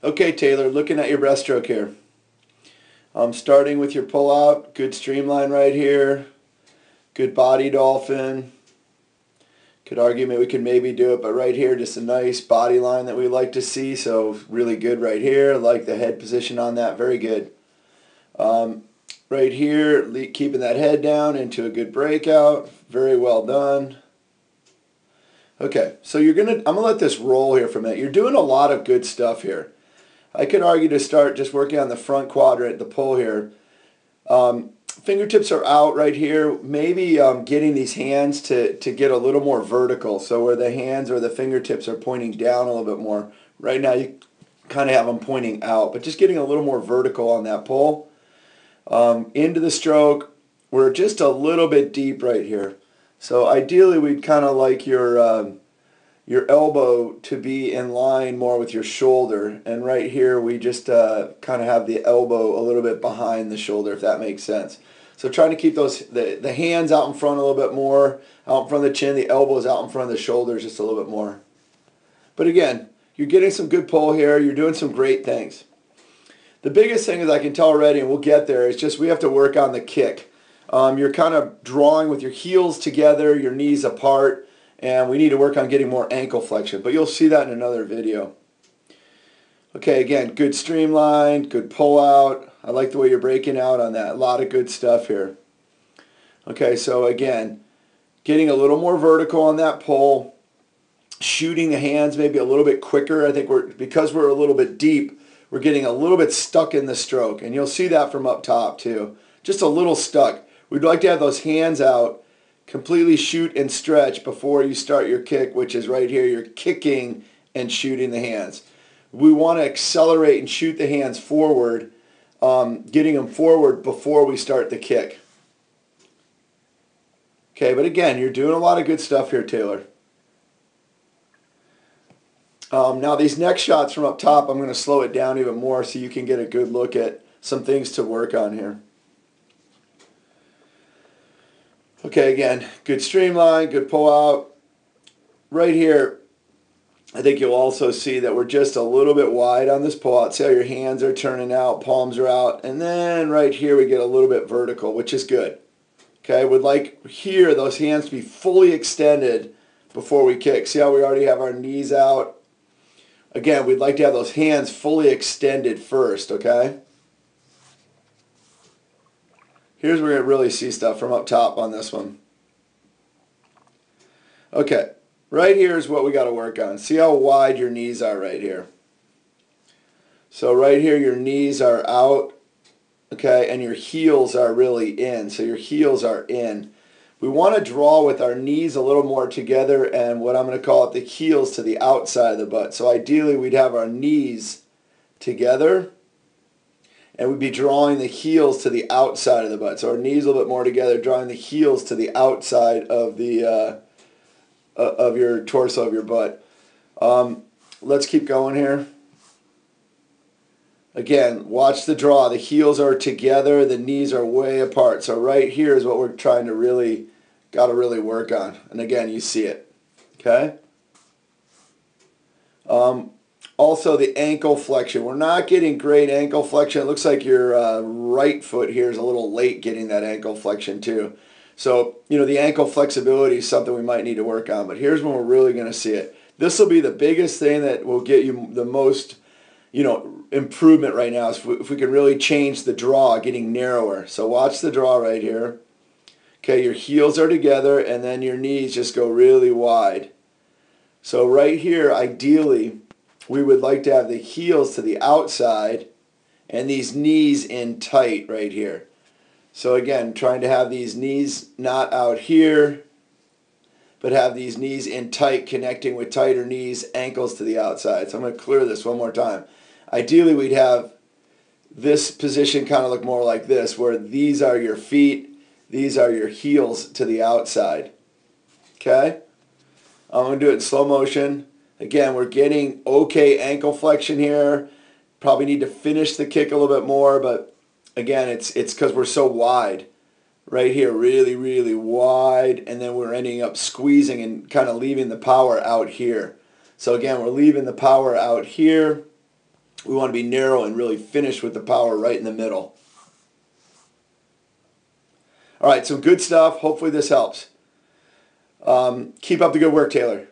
Okay, Taylor, looking at your breaststroke here. Starting with your pull out, good streamline right here, good body dolphin. Could argue maybe we could maybe do it, but right here, just a nice body line that we like to see. So really good right here. I like the head position on that, very good. Right here, keeping that head down into a good breakout, very well done. Okay, so I'm gonna let this roll here for a minute. You're doing a lot of good stuff here. I could argue to start just working on the front quadrant, the pull here. Fingertips are out right here. Maybe getting these hands to get a little more vertical. So where the hands or the fingertips are pointing down a little bit more. Right now you kind of have them pointing out, but just getting a little more vertical on that pull. Into the stroke, we're just a little bit deep right here. So ideally we'd kind of like your elbow to be in line more with your shoulder, and right here we just kind of have the elbow a little bit behind the shoulder, if that makes sense. So trying to keep the hands out in front a little bit more, out in front of the chin, the elbows out in front of the shoulders just a little bit more. But again, you're getting some good pull here, you're doing some great things. The biggest thing is I can tell already, and we'll get there, is just we have to work on the kick. You're kind of drawing with your heels together, your knees apart, and we need to work on getting more ankle flexion, but you'll see that in another video. Okay, again, good streamline, good pull out. I like the way you're breaking out on that. A lot of good stuff here. Okay, so again, getting a little more vertical on that pull, shooting the hands maybe a little bit quicker. I think because we're a little bit deep, we're getting a little bit stuck in the stroke, and you'll see that from up top too. Just a little stuck. We'd like to have those hands out, completely shoot and stretch before you start your kick, which is right here. You're kicking and shooting the hands. We want to accelerate and shoot the hands forward, getting them forward before we start the kick. Okay, but again, you're doing a lot of good stuff here, Taylor. Now these next shots from up top, I'm going to slow it down even more so you can get a good look at some things to work on here. Okay, again, good streamline, good pull out. Right here, I think you'll also see that we're just a little bit wide on this pull out. See how your hands are turning out, palms are out, and then right here we get a little bit vertical, which is good. Okay, would like here those hands to be fully extended before we kick. See how we already have our knees out? Again, we'd like to have those hands fully extended first, okay? Here's where you really see stuff from up top on this one. Okay, right here is what we got to work on. See how wide your knees are right here. So right here your knees are out, okay, and your heels are really in. So your heels are in. We want to draw with our knees a little more together and what I'm going to call it the heels to the outside of the butt. So ideally we'd have our knees together and we'd be drawing the heels to the outside of the butt. So our knees a little bit more together, drawing the heels to the outside of the of your torso, of your butt. Let's keep going here. Again, watch the draw. The heels are together, the knees are way apart. So right here is what we're trying to got to really work on. And again, you see it. Okay? Also, the ankle flexion. We're not getting great ankle flexion. It looks like your right foot here is a little late getting that ankle flexion too. So, the ankle flexibility is something we might need to work on. But here's when we're really going to see it. This will be the biggest thing that will get you the most improvement right now is if we can really change the draw, getting narrower. So watch the draw right here. Okay, your heels are together and then your knees just go really wide. So right here, ideally, we would like to have the heels to the outside and these knees in tight right here. So again, trying to have these knees not out here, but have these knees in tight, connecting with tighter knees, ankles to the outside. So I'm going to clear this one more time. Ideally, we'd have this position kind of look more like this, where these are your feet, these are your heels to the outside. Okay? I'm going to do it in slow motion. Again, we're getting okay ankle flexion here. Probably need to finish the kick a little bit more, but again, it's because we're so wide. Right here, really, really wide, and then we're ending up squeezing and kind of leaving the power out here. So again, we're leaving the power out here. We want to be narrow and really finish with the power right in the middle. All right, some good stuff. Hopefully this helps. Keep up the good work, Taylor.